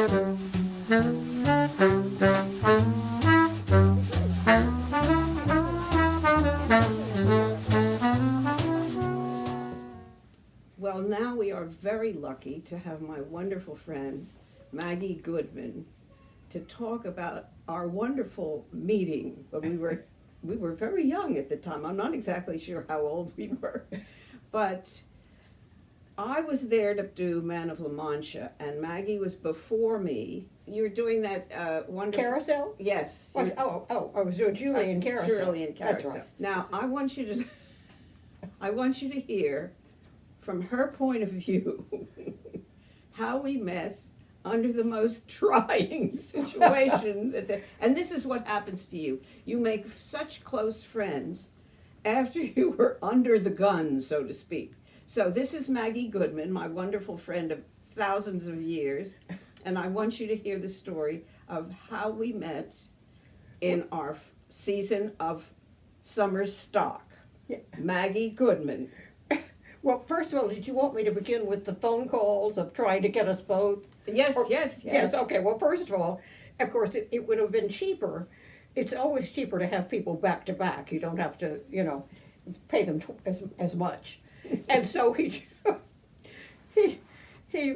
Well, now we are very lucky to have my wonderful friend, Maggie Goodman, to talk about our wonderful meeting when we were very young at the time. I'm not exactly sure how old we were, but I was there to do Man of La Mancha, and Maggie was before me. You were doing that wonderful Carousel? Yes. I was doing Julie and Carousel. Julie and Carousel. That's right. Now I want you to hear from her point of view how we met under the most trying situation and this is what happens to you. You make such close friends after you were under the gun, so to speak. So this is Maggie Goodman, my wonderful friend of thousands of years, and I want you to hear the story of how we met in our season of summer stock. Yeah. Maggie Goodman. Well, first of all, did you want me to begin with the phone calls of trying to get us both? Yes, yes. Yes, okay. Well, first of all, of course, it would have been cheaper. It's always cheaper to have people back to back. You don't have to, pay them as much. And so he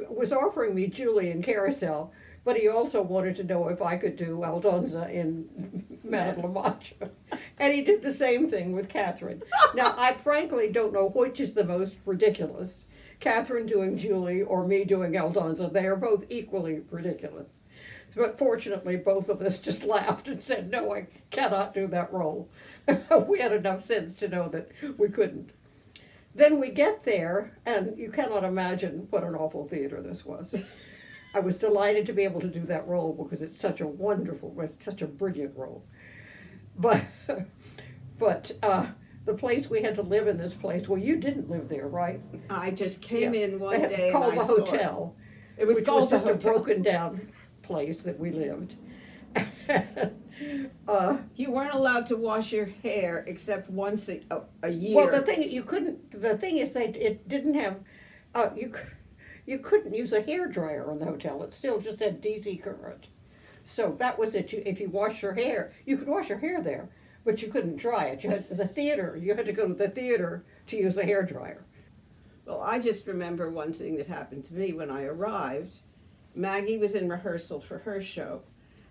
was offering me Julie and Carousel, but he also wanted to know if I could do Aldonza in Man of La Mancha. And he did the same thing with Catherine. Now, I frankly don't know which is the most ridiculous, Catherine doing Julie or me doing Aldonza. They are both equally ridiculous. But fortunately, both of us just laughed and said, no, I cannot do that role. We had enough sense to know that we couldn't. Then we get there, and you cannot imagine what an awful theater this was. I was delighted to be able to do that role because it's such a brilliant role. But the place we had to live in this place, well, you didn't live there, right? I just came in one They had day called and I the saw hotel. It was which called was the just hotel. a broken down place that we lived. You weren't allowed to wash your hair except once a year. Well, the thing is it didn't have, you couldn't use a hair dryer in the hotel. It still just had DC current. So that was it. If you wash your hair, you could wash your hair there, but you couldn't dry it. You had to go to the theater to use a hair dryer. Well, I just remember one thing that happened to me when I arrived. Maggie was in rehearsal for her show,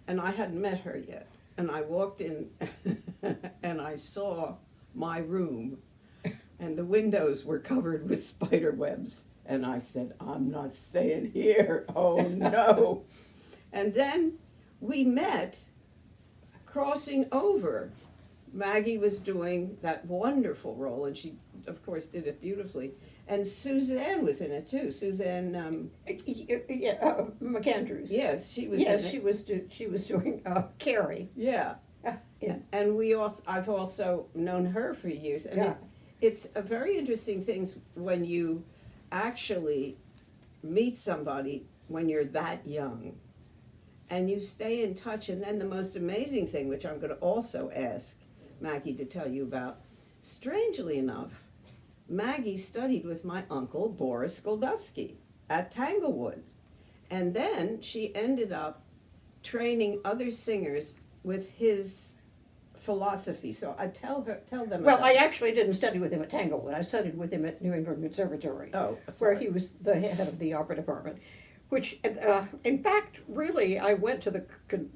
and I hadn't met her yet. And I walked in and I saw my room, and the windows were covered with spider webs. And I said, I'm not staying here. Oh, no. And then we met crossing over. Maggie was doing that wonderful role, and she, of course, did it beautifully. And Suzanne was in it too. Suzanne. McAndrews. Yes, she was. Yes, in it. she was doing Carrie. Yeah. Yeah. And I've also known her for years, and Yeah. it's a very interesting thing when you actually meet somebody when you're that young, and you stay in touch. And then the most amazing thing, which I'm going to also ask Maggie to tell you about, strangely enough, Maggie studied with my uncle, Boris Goldovsky, at Tanglewood. And then she ended up training other singers with his philosophy. So I tell them Well, about I actually didn't study with him at Tanglewood. I studied with him at New England Conservatory, where he was the head of the opera department. Which, in fact, really, I went to the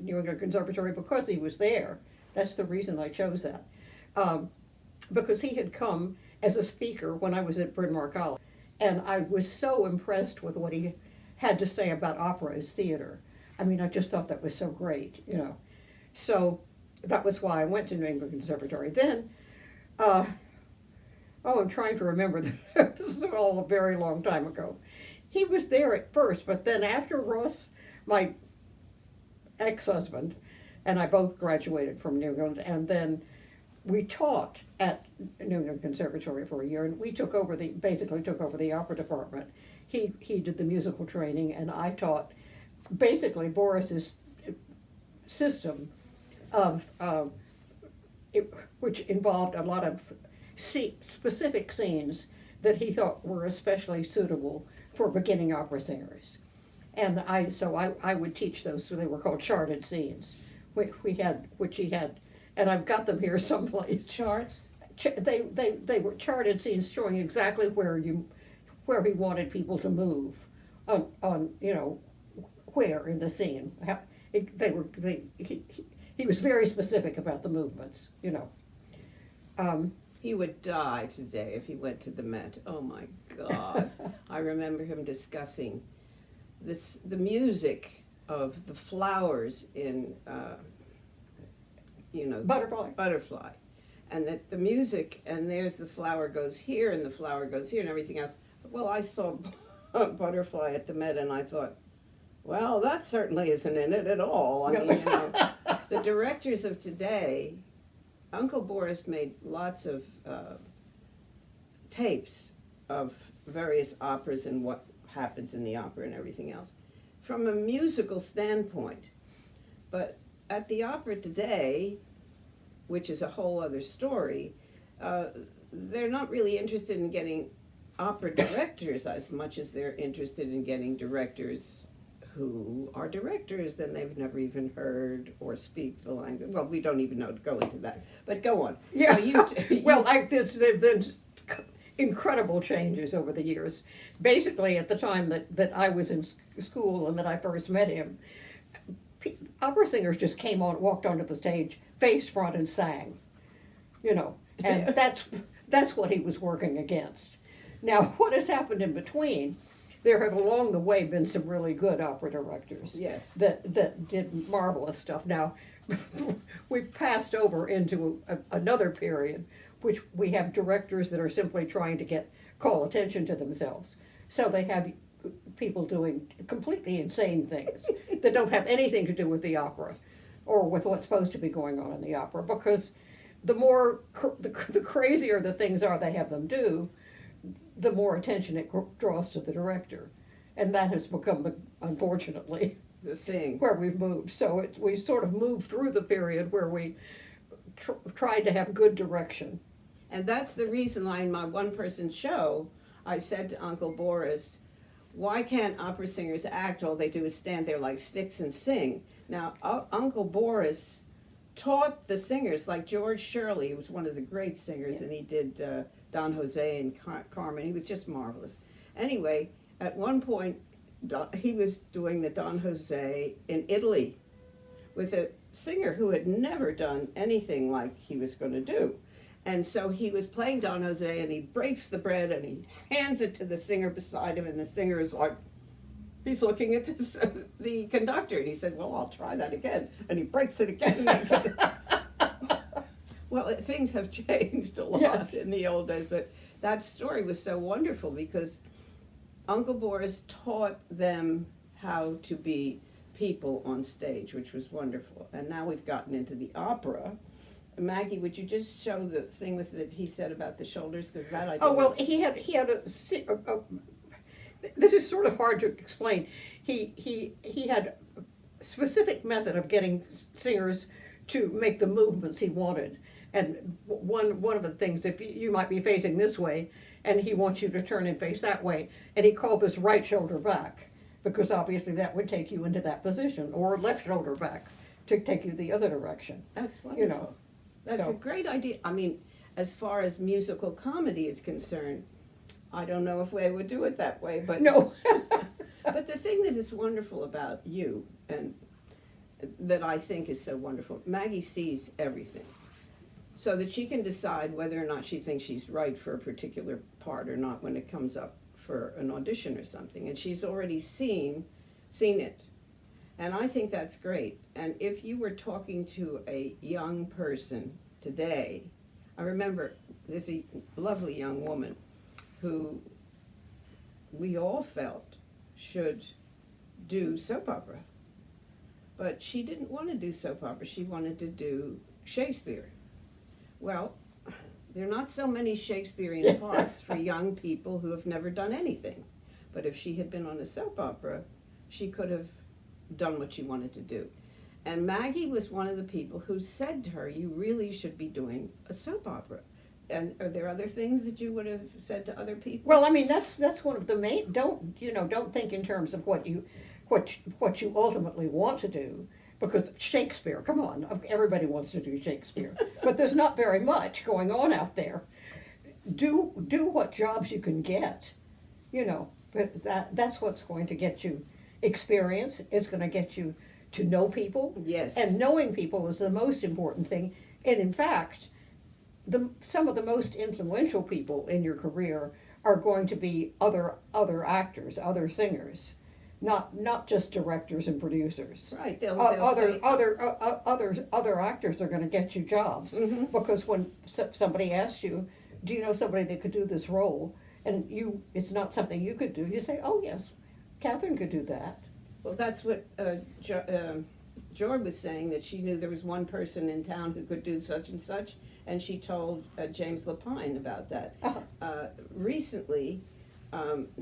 New England Conservatory because he was there. That's the reason I chose that. Because he had come as a speaker when I was at Bryn Mawr College. And I was so impressed with what he had to say about opera as theater. I mean, I just thought that was so great, So that was why I went to New England Conservatory. Then, I'm trying to remember, this is all a very long time ago. He was there at first, but then after Ross, my ex-husband, and I both graduated from New England, and then we taught at New England Conservatory for a year, and we basically took over the opera department. He did the musical training, and I taught basically Boris's system of which involved a lot of specific scenes that he thought were especially suitable for beginning opera singers. And I would teach those, so they were called charted scenes. Which he had, and I've got them here someplace. Charts? They were charted scenes showing exactly where he wanted people to move on where in the scene. He was very specific about the movements, He would die today if he went to the Met. Oh my God. I remember him discussing the music of the flowers in, Butterfly. And that the music, and there's the flower goes here, and the flower goes here, and everything else. Well, I saw Butterfly at the Met, and I thought, well, that certainly isn't in it at all. I mean, the directors of today, Uncle Boris made lots of tapes of various operas and what happens in the opera and everything else from a musical standpoint. But at the opera today, which is a whole other story, they're not really interested in getting opera directors as much as they're interested in getting directors who are directors then they've never even heard or speak the language. Well, we don't even know to go into that, but go on. Yeah. So Well, there've been incredible changes over the years. Basically, at the time that I was in school and that I first met him, opera singers just walked onto the stage, face front, and sang, and that's what he was working against. Now, what has happened in between? There have along the way been some really good opera directors. Yes. That did marvelous stuff. Now, we've passed over into another period, which we have directors that are simply trying to call attention to themselves. So they have people doing completely insane things that don't have anything to do with the opera or with what's supposed to be going on in the opera, because the crazier the things are they have them do, the more attention it draws to the director. And that has become, unfortunately, the thing where we've moved. So we sort of moved through the period where we tried to have good direction. And that's the reason why in my one-person show, I said to Uncle Boris, why can't opera singers act? All they do is stand there like sticks and sing. Now, Uncle Boris taught the singers, like George Shirley, who was one of the great singers, and he did Don Jose and Carmen. He was just marvelous. Anyway, at one point, he was doing the Don Jose in Italy with a singer who had never done anything like he was going to do. And so he was playing Don Jose, and he breaks the bread, and he hands it to the singer beside him, and the singer is like, he's looking at the conductor, and he said, well, I'll try that again. And he breaks it again. Well, things have changed a lot in the old days, but that story was so wonderful because Uncle Boris taught them how to be people on stage, which was wonderful. And now we've gotten into the opera. Maggie, would you just show the thing that he said about the shoulders? Because that I don't Oh, well, know. he had this is sort of hard to explain. He had a specific method of getting singers to make the movements he wanted. And one of the things, if you might be facing this way, and he wants you to turn and face that way, and he called this right shoulder back, because obviously that would take you into that position, or left shoulder back to take you the other direction. That's wonderful. That's a great idea. I mean, as far as musical comedy is concerned, I don't know if we would do it that way, but no. But the thing that is wonderful about you, and that I think is so wonderful, Maggie sees everything, so that she can decide whether or not she thinks she's right for a particular part or not when it comes up for an audition or something, and she's already seen it. And I think that's great. And if you were talking to a young person today, I remember there's a lovely young woman who we all felt should do soap opera. But she didn't want to do soap opera. She wanted to do Shakespeare. Well, there are not so many Shakespearean parts for young people who have never done anything. But if she had been on a soap opera, she could have done what she wanted to do. And Maggie was one of the people who said to her, you really should be doing a soap opera. And are there other things that you would have said to other people? Well, I mean, that's one of the main, don't think in terms of what what you ultimately want to do, because Shakespeare, come on, everybody wants to do Shakespeare, but there's not very much going on out there. Do what jobs you can get, you know, but that's what's going to get you experience. It's going to get you to know people. Yes. And knowing people is the most important thing. And in fact, some of the most influential people in your career are going to be other actors, other singers, not just directors and producers. Right. They'll Other say, other actors are going to get you jobs, because when somebody asks you, do you know somebody that could do this role, and it's not something you could do, you say, oh yes, Catherine could do that. well, that's what Joy was saying, that she knew there was one person in town who could do such and such, and she told James Lapine about that. Recently,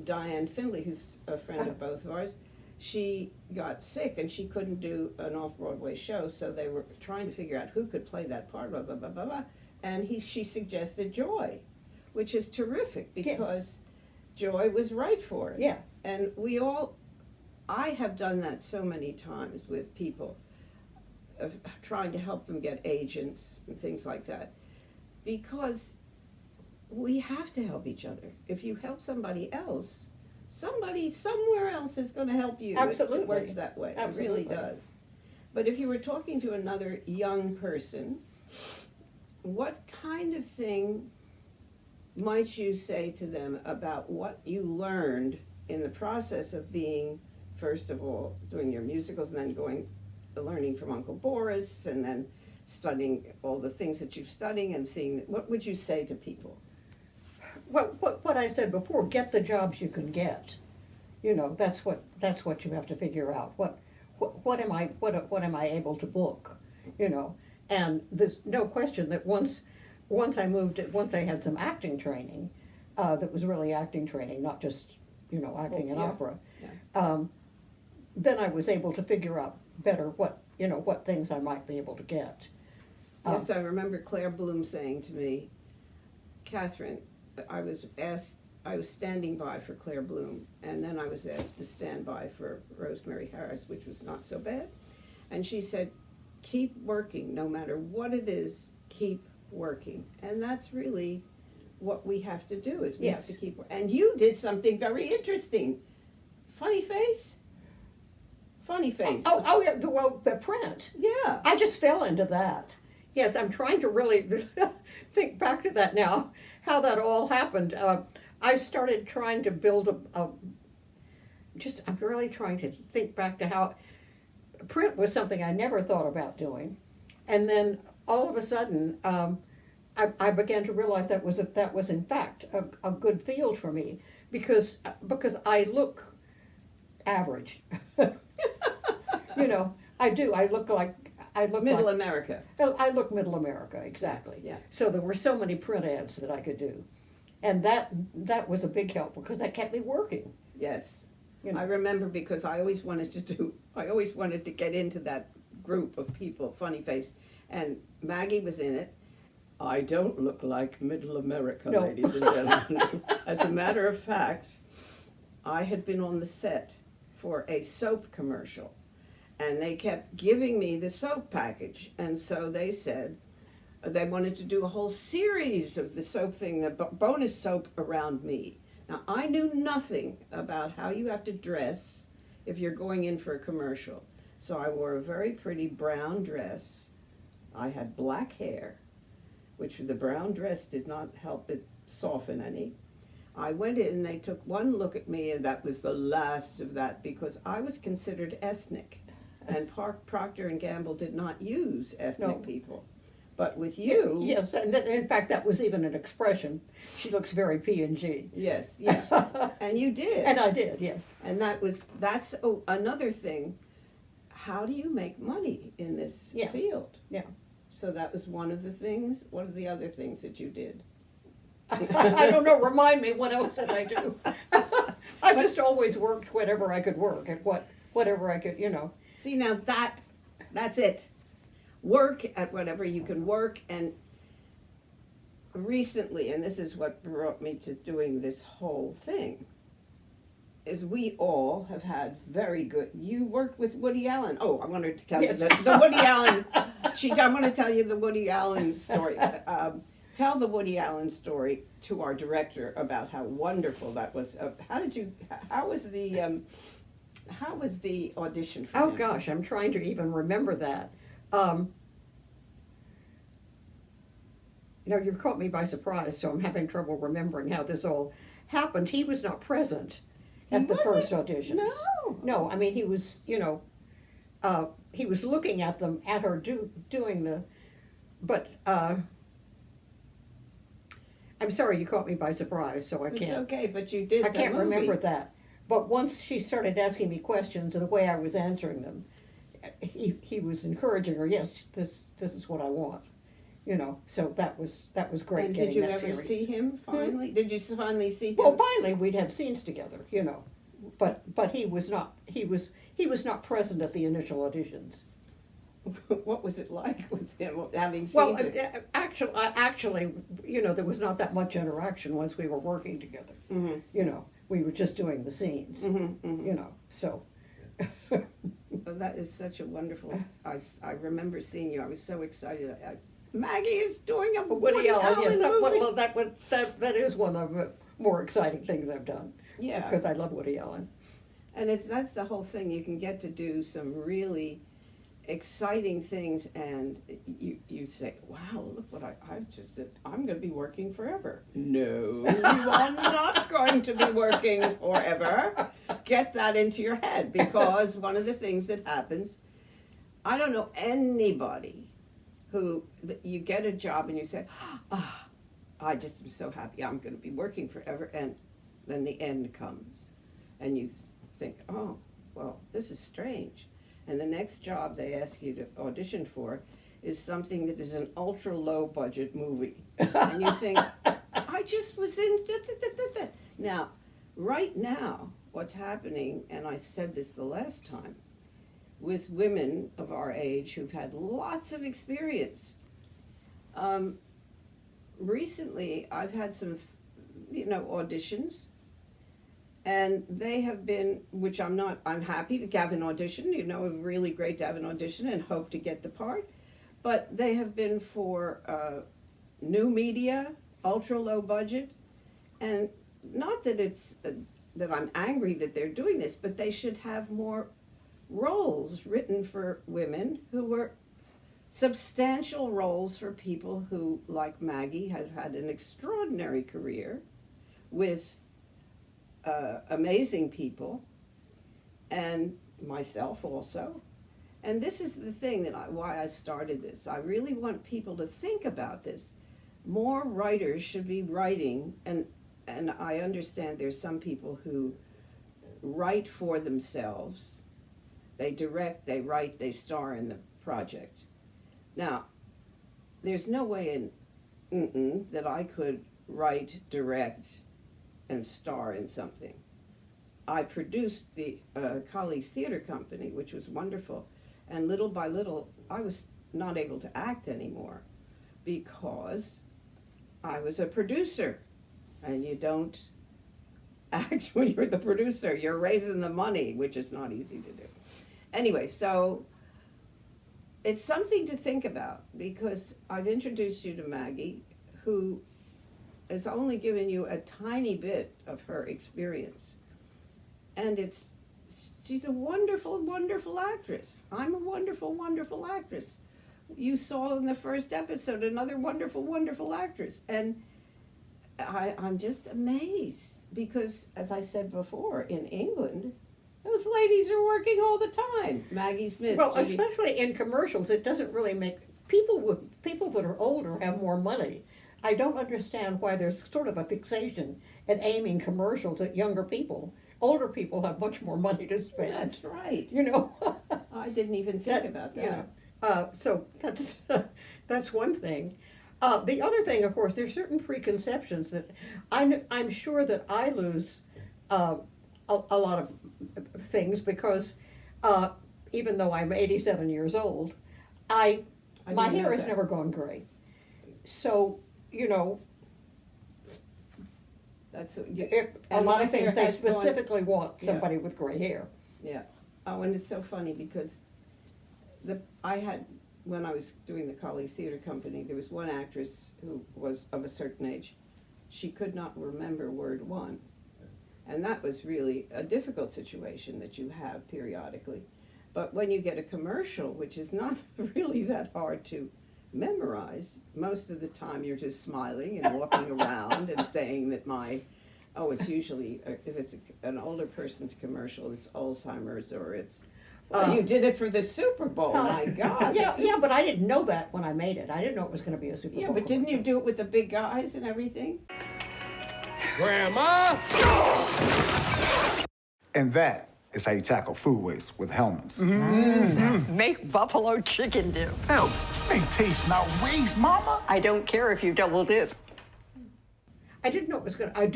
Diane Finley, who's a friend of both of ours, she got sick and she couldn't do an off-Broadway show, so they were trying to figure out who could play that part, blah, blah, blah, blah, blah. And she suggested Joy, which is terrific, because Joy was right for it. Yeah. And I have done that so many times with people, of trying to help them get agents and things like that, because we have to help each other. If you help somebody else, somebody somewhere else is going to help you. Absolutely. It works that way. Absolutely. It really does. But if you were talking to another young person, what kind of thing might you say to them about what you learned in the process of being, first of all, doing your musicals, and then learning from Uncle Boris, and then studying all the things that you're studying and seeing? What would you say to people? Well, what I said before, get the jobs you can get. You know, that's what you have to figure out. What am I able to book? You know, and there's no question that once I had some acting training, that was really acting training, not just, you know, acting in opera. Yeah. Then I was able to figure out better what things I might be able to get. Yes, I remember Claire Bloom saying to me, Catherine, I was standing by for Claire Bloom, and then I was asked to stand by for Rosemary Harris, which was not so bad. And she said, keep working, no matter what it is, keep working. And that's really what we have to do, is we have to keep working. And you did something very interesting. Funny face? Funny face. Oh yeah, the print. Yeah. I just fell into that. Yes, I'm trying to really think back to that now, how that all happened. I started trying to build I'm really trying to think back to how print was something I never thought about doing. And then all of a sudden, I began to realize that was in fact a good field for me, because I look average. You know, I do. I look Middle America. I look middle America, exactly. Yeah. So there were so many print ads that I could do, and that was a big help, because that kept me working. Yes. You know. I remember, because I always wanted to get into that group of people, Funny Face, and Maggie was in it. I don't look like Middle America, No. ladies and gentlemen. As a matter of fact, I had been on the set for a soap commercial, and they kept giving me the soap package, and so they said they wanted to do a whole series of the soap thing, the bonus soap around me. Now, I knew nothing about how you have to dress if you're going in for a commercial, so I wore a very pretty brown dress. I had black hair, which the brown dress did not help it soften any. I went in, they took one look at me, and that was the last of that, because I was considered ethnic, and Procter and Gamble did not use ethnic people. But with you... Yes, and in fact that was even an expression. She looks very P&G. Yes, yeah. And you did. And I did, yes. And that's another thing. How do you make money in this field? Yeah. So that was one of the things. What are the other things that you did? I don't know, remind me, what else did I do? I've just always worked whatever I could work, at whatever I could, you know. See, now that's it. Work at whatever you can work. And recently, and this is what brought me to doing this whole thing, is we all have had very good. You worked with Woody Allen. Oh, I wanted to tell Yes. you the Woody Allen. I want to tell you the Woody Allen story. Tell the Woody Allen story to our director about how wonderful that was. How was the audition for Oh him? gosh, I'm trying to even remember that. Now you've caught me by surprise, so I'm having trouble remembering how this all happened. He was not present at the first auditions. No. No, I mean he was, he was looking at them, at her doing the, but I'm sorry you caught me by surprise, so I It's can't. okay, but you did. I can't the movie. remember that. But once she started asking me questions and the way I was answering them, he was encouraging her. Yes, this is what I want. So that was great. And getting did you that ever series. see him finally? Did you finally see him? Well, finally we'd had scenes together. But he was not. He was not present at the initial auditions. What was it like with him having seen Well, it? actually, there was not that much interaction once we were working together. Mm-hmm. We were just doing the scenes. Mm-hmm, mm-hmm. So. Oh, that is such a wonderful. I remember seeing you. I was so excited. Maggie is doing a Woody Allen yes, movie. that is one of the more exciting things I've done. Yeah, Because I love Woody Allen. and that's the whole thing. You can get to do some really exciting things, and you say, "Wow, look what I just said. I'm going to be working forever." No, you are not going to be working forever. Get that into your head, because one of the things that happens, I don't know anybody who you get a job and you say, "Ah, I just am so happy. I'm going to be working forever," and then the end comes, and you think, "Oh, well, this is strange." And the next job they ask you to audition for is something that is an ultra low budget movie. And you think, I just was in. Now, right now, what's happening, and I said this the last time, with women of our age who've had lots of experience. Recently, I've had some, auditions. And they have been, which I'm happy to have an audition, really great to have an audition and hope to get the part. But they have been for new media, ultra low budget. And not that that I'm angry that they're doing this, but they should have more roles written for women who were substantial roles for people who, like Maggie, have had an extraordinary career with amazing people, and myself also. And this is the thing why I started this. I really want people to think about this. More writers should be writing, and I understand there's some people who write for themselves. They direct, they write, they star in the project. Now, there's no way that I could write, direct, and star in something. I produced the Colleagues Theater Company, which was wonderful, and little by little, I was not able to act anymore because I was a producer, and you don't act when you're the producer. You're raising the money, which is not easy to do. Anyway, so it's something to think about, because I've introduced you to Maggie, who has only given you a tiny bit of her experience. And she's a wonderful, wonderful actress. I'm a wonderful, wonderful actress. You saw in the first episode another wonderful, wonderful actress. And I'm just amazed, because, as I said before, in England, those ladies are working all the time. Maggie Smith. Well, Judy. especially in commercials, it doesn't really make people that are older have more money. I don't understand why there's sort of a fixation at aiming commercials at younger people. Older people have much more money to spend. That's right. I didn't even think about that. So that's one thing. The other thing, of course, there's certain preconceptions that I'm sure that I lose a lot of things, because even though I'm 87 years old, my hair has never gone gray. So, That's what you, A and lot my of things, hair they has gone- specifically want Yeah. somebody with gray hair. Yeah. Oh, and it's so funny because I had, when I was doing the Colleagues Theater Company, there was one actress who was of a certain age. She could not remember word one. And that was really a difficult situation that you have periodically. But when you get a commercial, which is not really that hard to memorize, most of the time you're just smiling and walking around and saying that it's usually, if it's an older person's commercial, it's Alzheimer's or it's, you did it for the Super Bowl, my God. Yeah, but I didn't know that when I made it. I didn't know it was gonna be a Super Bowl. Yeah, but didn't you commercial. do it with the big guys and everything? Grandma! And that is how you tackle food waste with helmets. Make buffalo chicken dip. Helmets, they taste not waste, mama. I don't care if you double dip. I do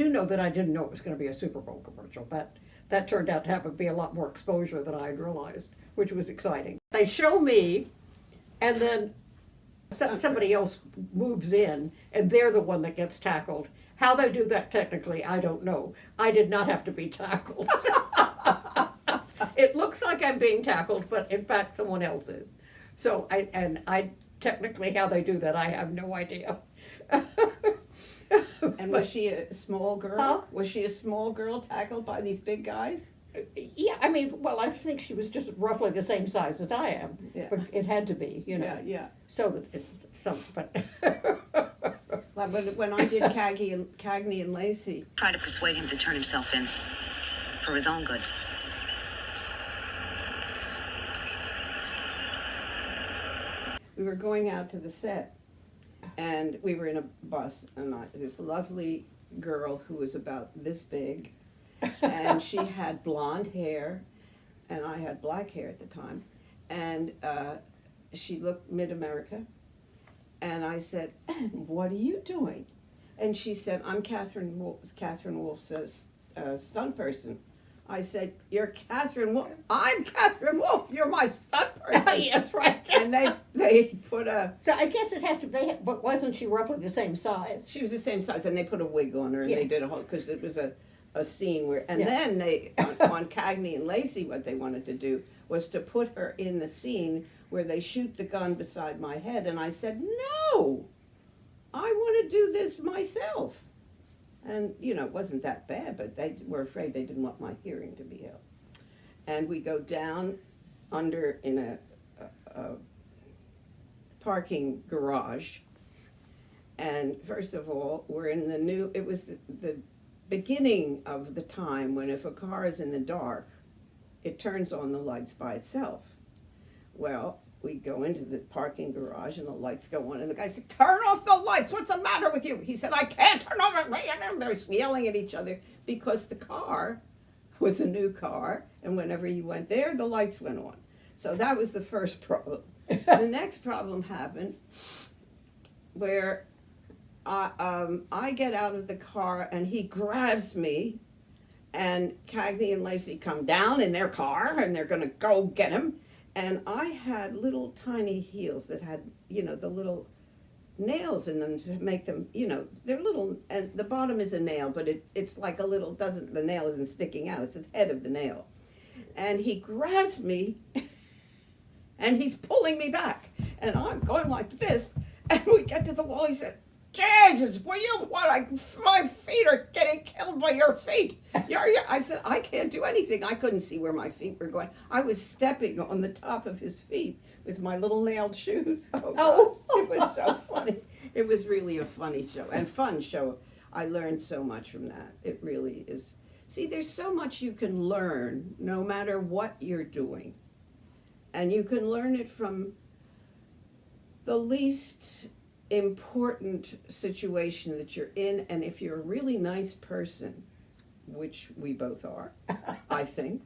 know that I didn't know it was gonna be a Super Bowl commercial. That turned out to be a lot more exposure than I had realized, which was exciting. They show me, and then somebody else moves in, and they're the one that gets tackled. How they do that technically, I don't know. I did not have to be tackled. It looks like I'm being tackled, but in fact, someone else is. So I technically how they do that, I have no idea. And was she a small girl? Huh? Was she a small girl tackled by these big guys? Yeah, I mean, well, I think she was just roughly the same size as I am. Yeah. But it had to be, you know. Yeah, yeah. So that it's some, but. Like when I did Cagney and Lacey, Try to persuade him to turn himself in for his own good. we were going out to the set, and we were in a bus, and this lovely girl who was about this big, and she had blonde hair, and I had black hair at the time, and she looked mid-America, and I said, "And what are you doing?" And she said, "I'm Catherine Wolf's stunt person." I said, "You're Catherine Wolf. I'm Catherine Wolf. You're my stunt person." Yes, right. And they put So I guess it has to be, but wasn't she roughly the same size? she was the same size, and they put a wig on her, and Yeah. they did a whole, because it was a scene where, and Yeah. then they, on Cagney and Lacey, what they wanted to do was to put her in the scene where they shoot the gun beside my head, and I said, "No, I want to do this myself." And, it wasn't that bad, but they were afraid they didn't want my hearing to be held. And we go down under in a parking garage. And first of all, we're in it was the beginning of the time when if a car is in the dark, it turns on the lights by itself. Well, we go into the parking garage and the lights go on, and the guy said, "Turn off the lights, what's the matter with you?" He said, "I can't turn off it." They're yelling at each other because the car was a new car, and whenever you went there, the lights went on. So that was the first problem. The next problem happened where I get out of the car and he grabs me, and Cagney and Lacey come down in their car and they're gonna go get him. And I had little tiny heels that had, the little nails in them to make them, they're little, and the bottom is a nail, but it's like a little, the nail isn't sticking out, it's the head of the nail. And he grabs me and he's pulling me back. And I'm going like this, and we get to the wall, he said, "Jesus, my feet are getting killed by your feet." I said, "I can't do anything." I couldn't see where my feet were going. I was stepping on the top of his feet with my little nailed shoes. Oh, God. It was so funny. It was really a funny show and fun show. I learned so much from that. It really is. See, there's so much you can learn no matter what you're doing. And you can learn it from the least important situation that you're in, and if you're a really nice person, which we both are, I think,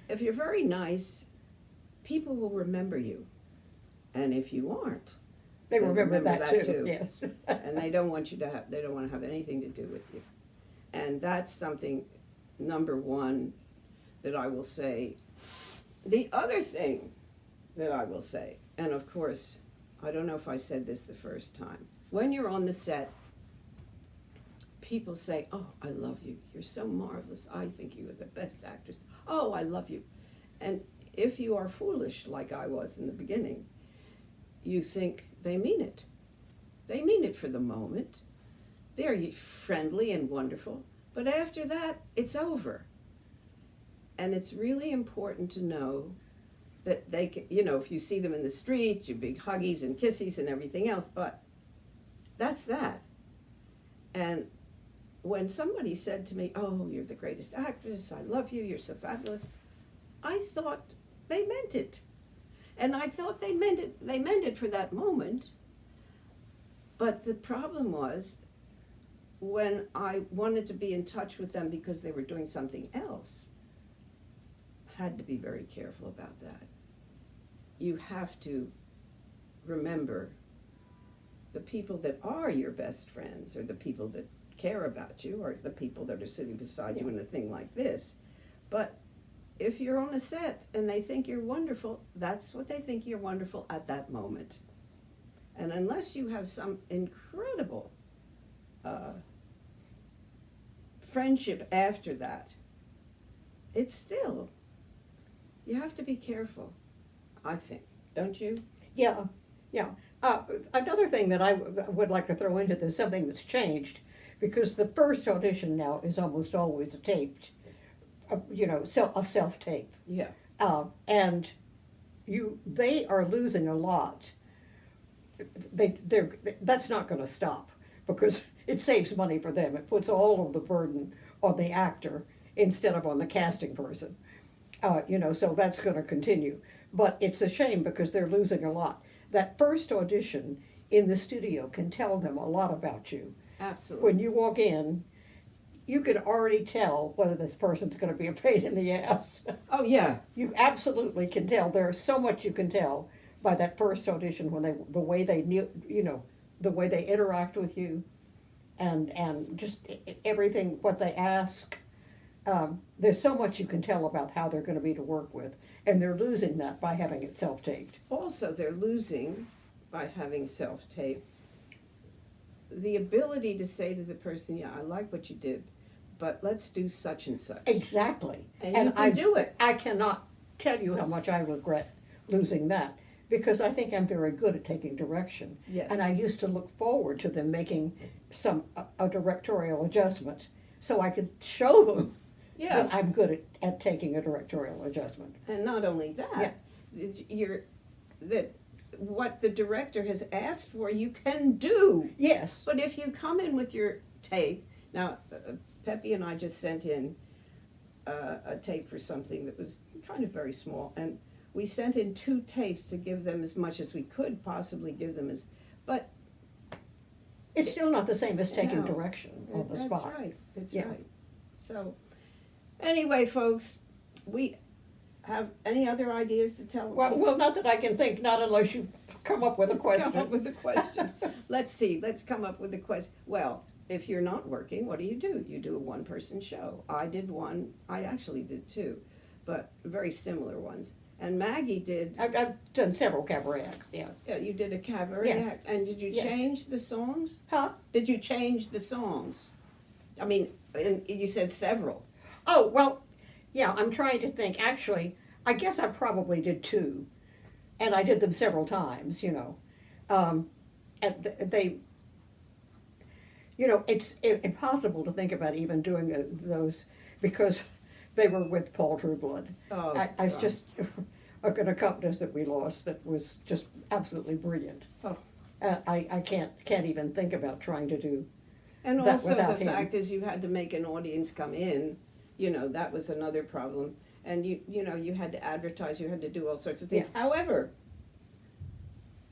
if you're very nice, people will remember you, and if you aren't, They remember that too. Yes. and they don't want to have anything to do with you. And that's something, number one, that I will say. The other thing that I will say, and of course, I don't know if I said this the first time. When you're on the set, people say, oh, I love you. You're so marvelous. I think you are the best actress. Oh, I love you. And if you are foolish, like I was in the beginning, you think they mean it. They mean it for the moment. They're friendly and wonderful. But after that, it's over. And it's really important to know that they can, you know, if you see them in the street, you big huggies and kissies and everything else, but that's that. And when somebody said to me, oh, you're the greatest actress, I love you, you're so fabulous, I thought they meant it. And I thought they meant it for that moment. But the problem was, when I wanted to be in touch with them because they were doing something else, had to be very careful about that. You have to remember the people that are your best friends, or the people that care about you, or the people that are sitting beside you in a thing like this. But if you're on a set and they think you're wonderful, that's what they think you're wonderful at that moment. And unless you have some incredible friendship after that, it's still, you have to be careful, I think, don't you? Yeah, yeah. Another thing that I would like to throw into this, something that's changed, because the first audition now is almost always a taped, a self-tape. Yeah. And they are losing a lot. That's not going to stop, because it saves money for them. It puts all of the burden on the actor instead of on the casting person. So that's going to continue. But it's a shame because they're losing a lot. That first audition in the studio can tell them a lot about you. Absolutely. When you walk in, you can already tell whether this person's going to be a pain in the ass. Oh, yeah. You absolutely can tell. There's so much you can tell by that first audition, when the way they interact with you, and just everything, what they ask. There's so much you can tell about how they're going to be to work with, and they're losing that by having it self-taped. Also, they're losing, by having self-tape, the ability to say to the person, yeah, I like what you did, but let's do such and such. Exactly. And you can do it. I cannot tell you how much I regret losing that, because I think I'm very good at taking direction. Yes. And I used to look forward to them making a directorial adjustment, so I could show them Yeah. that I'm good at taking a directorial adjustment. And not only that, that what the director has asked for, you can do. Yes. But if you come in with your tape, now Peppy and I just sent in a tape for something that was kind of very small, and we sent in 2 tapes to give them as much as we could possibly give them but It's still not the same as taking No. direction on the spot. That's right, that's Yeah. right. So, anyway, folks, we have any other ideas to tell? Well, not that I can think, not unless you come up with a question. Come up with a question. Let's see, let's come up with a question. Well, if you're not working, what do? You do a one-person show. I did one, I actually did 2, but very similar ones. And Maggie did, I've done several cabaret acts, yes. yeah, you did a cabaret Yes. act. And did you Yes. change the songs? Huh? Did you change the songs? I mean, and you said several. Oh, well, yeah, I'm trying to think. Actually, I guess I probably did 2. And I did them several times, And they, it's impossible to think about even doing those, because they were with Paul Trueblood. Oh, I God. just, an accompanist that we lost that was just absolutely brilliant. Oh. I can't even think about trying to do. And that also the without him. fact is you had to make an audience come in, that was another problem. And you had to advertise, you had to do all sorts of things. Yeah. However,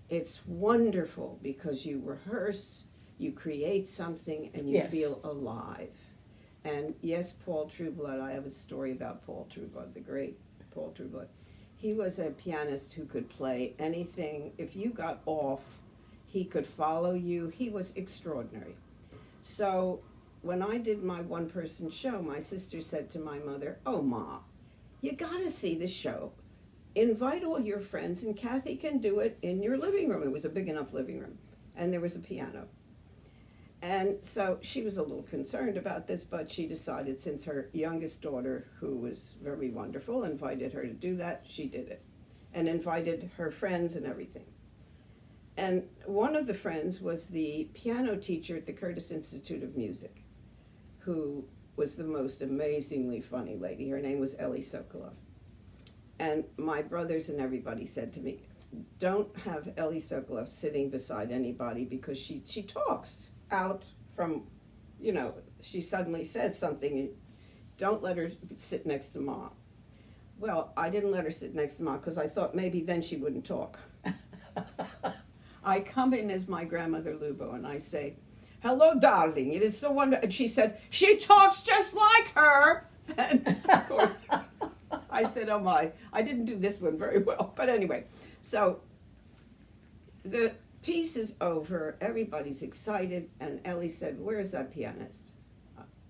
it's wonderful because you rehearse, you create something, and you Yes. feel alive. And yes, Paul Trueblood, I have a story about Paul Trueblood, the great Paul Trueblood. He was a pianist who could play anything. If you got off, he could follow you. He was extraordinary. So when I did my one-person show, my sister said to my mother, oh, Ma, you gotta see the show. Invite all your friends, and Kathy can do it in your living room. It was a big enough living room. And there was a piano. And so she was a little concerned about this, but she decided, since her youngest daughter, who was very wonderful, invited her to do that, she did it. And invited her friends and everything. And one of the friends was the piano teacher at the Curtis Institute of Music, who was the most amazingly funny lady. Her name was Ellie Sokolov. And my brothers and everybody said to me, don't have Ellie Sokolov sitting beside anybody, because she talks out from, you know, she suddenly says something, and don't let her sit next to Mom. Well, I didn't let her sit next to Mom because I thought maybe then she wouldn't talk. I come in as my grandmother Lubo and I say, hello, darling, it is so wonderful. And she said, she talks just like her. And of course, I said, oh my, I didn't do this one very well. But anyway, so the piece is over, everybody's excited, and Ellie said, where's that pianist?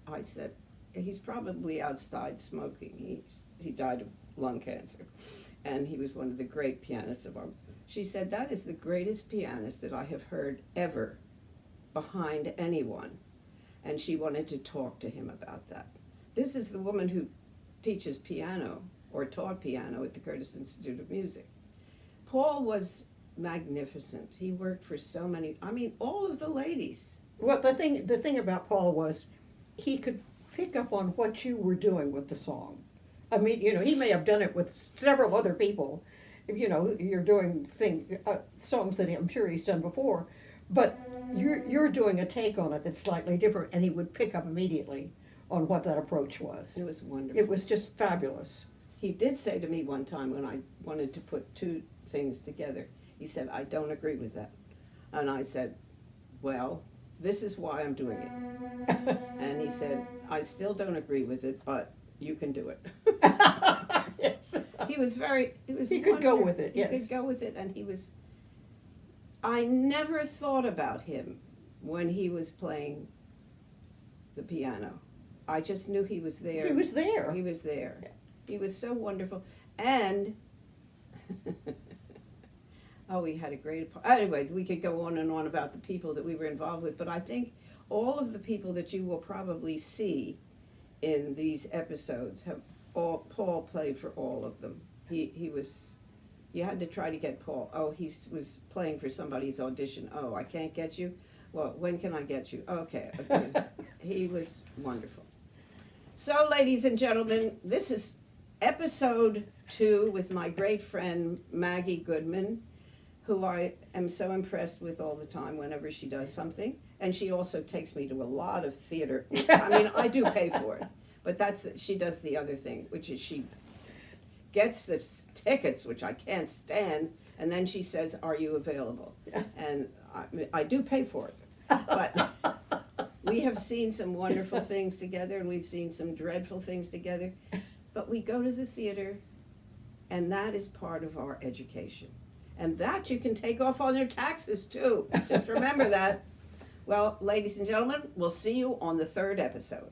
I said, he's probably outside smoking. He died of lung cancer, and he was one of the great pianists of our. She said, that is the greatest pianist that I have heard ever behind anyone, and she wanted to talk to him about that. This is the woman who teaches piano, or taught piano at the Curtis Institute of Music. Paul was magnificent. He worked for so many, I mean, all of the ladies. Well, the thing about Paul was he could pick up on what you were doing with the song. I mean, you know, he may have done it with several other people. You know, you're doing songs that I'm sure he's done before, but you're doing a take on it that's slightly different, and he would pick up immediately on what that approach was. It was wonderful. It was just fabulous. He did say to me one time when I wanted to put two things together, he said, I don't agree with that. And I said, well, this is why I'm doing it. And he said, I still don't agree with it, but you can do it. Yes. He could go with it, yes. He could go with it, and I never thought about him when he was playing the piano. I just knew he was there. He was there. He was there. Yeah. He was so wonderful. And, oh, we had a great, anyway, we could go on and on about the people that we were involved with, but I think all of the people that you will probably see in these episodes have Paul played for all of them. He was, you had to try to get Paul. Oh, he was playing for somebody's audition. Oh, I can't get you? Well, when can I get you? Okay. He was wonderful. So, ladies and gentlemen, this is episode 2 with my great friend Maggie Goodman, who I am so impressed with all the time whenever she does something. And she also takes me to a lot of theater. I mean, I do pay for it. But she does the other thing, which is she gets the tickets, which I can't stand, and then she says, are you available? And I do pay for it. But we have seen some wonderful things together, and we've seen some dreadful things together. But we go to the theater, and that is part of our education. And that you can take off on your taxes, too. Just remember that. Well, ladies and gentlemen, we'll see you on the 3rd episode.